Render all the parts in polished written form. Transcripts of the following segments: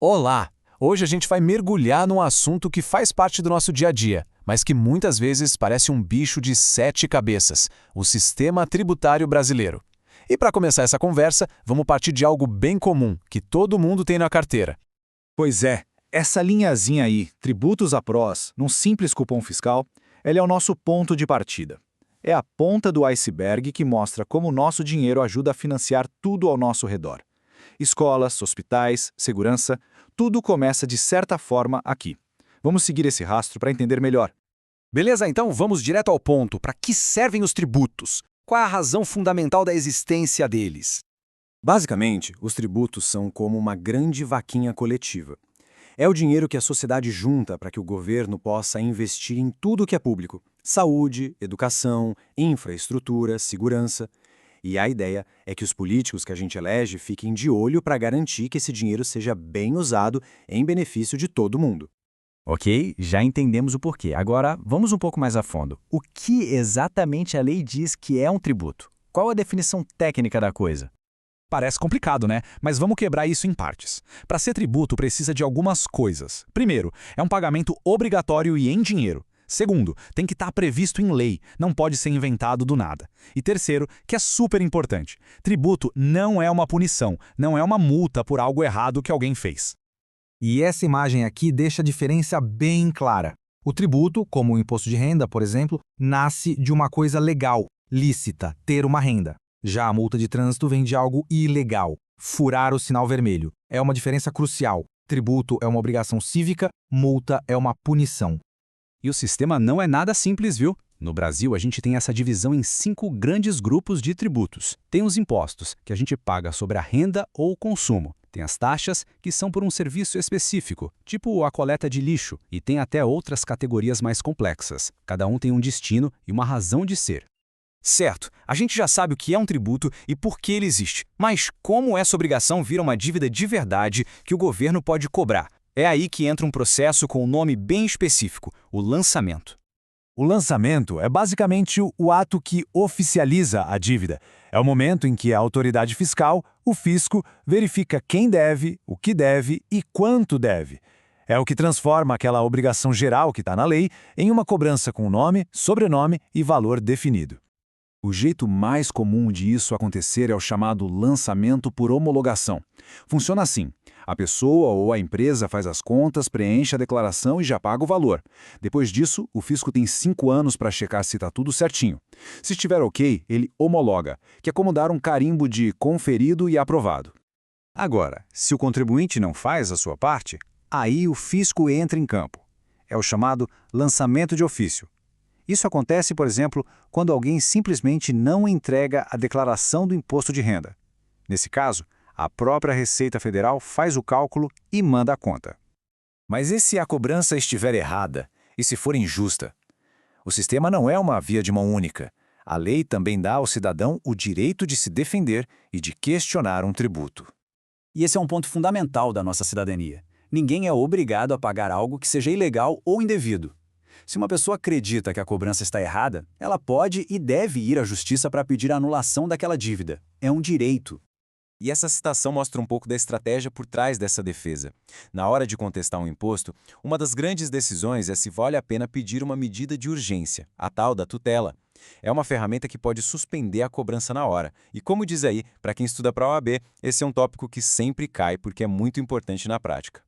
Olá! Hoje a gente vai mergulhar num assunto que faz parte do nosso dia a dia, mas que muitas vezes parece um bicho de sete cabeças: o sistema tributário brasileiro. E para começar essa conversa, vamos partir de algo bem comum, que todo mundo tem na carteira. Pois é, essa linhazinha aí, tributos a prós, num simples cupom fiscal, ele é o nosso ponto de partida. É a ponta do iceberg que mostra como o nosso dinheiro ajuda a financiar tudo ao nosso redor. Escolas, hospitais, segurança, tudo começa de certa forma aqui. Vamos seguir esse rastro para entender melhor. Beleza, então vamos direto ao ponto. Para que servem os tributos? Qual é a razão fundamental da existência deles? Basicamente, os tributos são como uma grande vaquinha coletiva. É o dinheiro que a sociedade junta para que o governo possa investir em tudo que é público: saúde, educação, infraestrutura, segurança. E a ideia é que os políticos que a gente elege fiquem de olho para garantir que esse dinheiro seja bem usado em benefício de todo mundo. Ok, já entendemos o porquê. Agora, vamos um pouco mais a fundo. O que exatamente a lei diz que é um tributo? Qual a definição técnica da coisa? Parece complicado, né? Mas vamos quebrar isso em partes. Para ser tributo, precisa de algumas coisas. Primeiro, é um pagamento obrigatório e em dinheiro. Segundo, tem que estar previsto em lei, não pode ser inventado do nada. E terceiro, que é super importante: tributo não é uma punição, não é uma multa por algo errado que alguém fez. E essa imagem aqui deixa a diferença bem clara. O tributo, como o imposto de renda, por exemplo, nasce de uma coisa legal, lícita, ter uma renda. Já a multa de trânsito vem de algo ilegal, furar o sinal vermelho. É uma diferença crucial. Tributo é uma obrigação cívica, multa é uma punição. E o sistema não é nada simples, viu? No Brasil, a gente tem essa divisão em 5 grandes grupos de tributos. Tem os impostos, que a gente paga sobre a renda ou o consumo. Tem as taxas, que são por um serviço específico, tipo a coleta de lixo, e tem até outras categorias mais complexas. Cada um tem um destino e uma razão de ser. Certo, a gente já sabe o que é um tributo e por que ele existe. Mas como essa obrigação vira uma dívida de verdade que o governo pode cobrar? É aí que entra um processo com um nome bem específico: o lançamento. O lançamento é basicamente o ato que oficializa a dívida. É o momento em que a autoridade fiscal, o fisco, verifica quem deve, o que deve e quanto deve. É o que transforma aquela obrigação geral que está na lei em uma cobrança com nome, sobrenome e valor definido. O jeito mais comum de isso acontecer é o chamado lançamento por homologação. Funciona assim: a pessoa ou a empresa faz as contas, preenche a declaração e já paga o valor. Depois disso, o fisco tem 5 anos para checar se está tudo certinho. Se estiver ok, ele homologa, que é como dar um carimbo de conferido e aprovado. Agora, se o contribuinte não faz a sua parte, aí o fisco entra em campo. É o chamado lançamento de ofício. Isso acontece, por exemplo, quando alguém simplesmente não entrega a declaração do imposto de renda. Nesse caso, a própria Receita Federal faz o cálculo e manda a conta. Mas e se a cobrança estiver errada? E se for injusta? O sistema não é uma via de mão única. A lei também dá ao cidadão o direito de se defender e de questionar um tributo. E esse é um ponto fundamental da nossa cidadania. Ninguém é obrigado a pagar algo que seja ilegal ou indevido. Se uma pessoa acredita que a cobrança está errada, ela pode e deve ir à justiça para pedir a anulação daquela dívida. É um direito. E essa citação mostra um pouco da estratégia por trás dessa defesa. Na hora de contestar um imposto, uma das grandes decisões é se vale a pena pedir uma medida de urgência, a tal da tutela. É uma ferramenta que pode suspender a cobrança na hora. E como diz aí, para quem estuda para a OAB, esse é um tópico que sempre cai porque é muito importante na prática.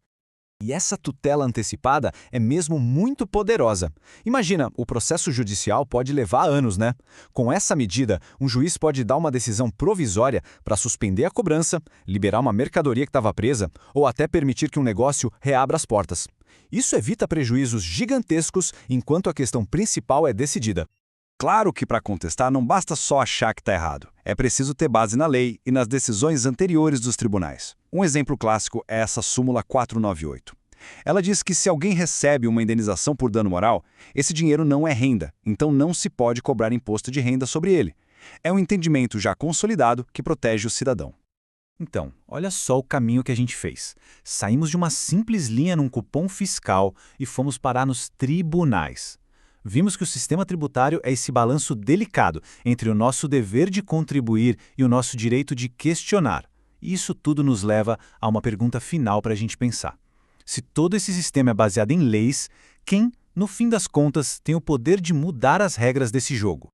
E essa tutela antecipada é mesmo muito poderosa. Imagina, o processo judicial pode levar anos, né? Com essa medida, um juiz pode dar uma decisão provisória para suspender a cobrança, liberar uma mercadoria que estava presa ou até permitir que um negócio reabra as portas. Isso evita prejuízos gigantescos enquanto a questão principal é decidida. Claro que para contestar não basta só achar que está errado. É preciso ter base na lei e nas decisões anteriores dos tribunais. Um exemplo clássico é essa súmula 498. Ela diz que se alguém recebe uma indenização por dano moral, esse dinheiro não é renda, então não se pode cobrar imposto de renda sobre ele. É um entendimento já consolidado que protege o cidadão. Então, olha só o caminho que a gente fez. Saímos de uma simples linha num cupom fiscal e fomos parar nos tribunais. Vimos que o sistema tributário é esse balanço delicado entre o nosso dever de contribuir e o nosso direito de questionar. E isso tudo nos leva a uma pergunta final para a gente pensar. Se todo esse sistema é baseado em leis, quem, no fim das contas, tem o poder de mudar as regras desse jogo?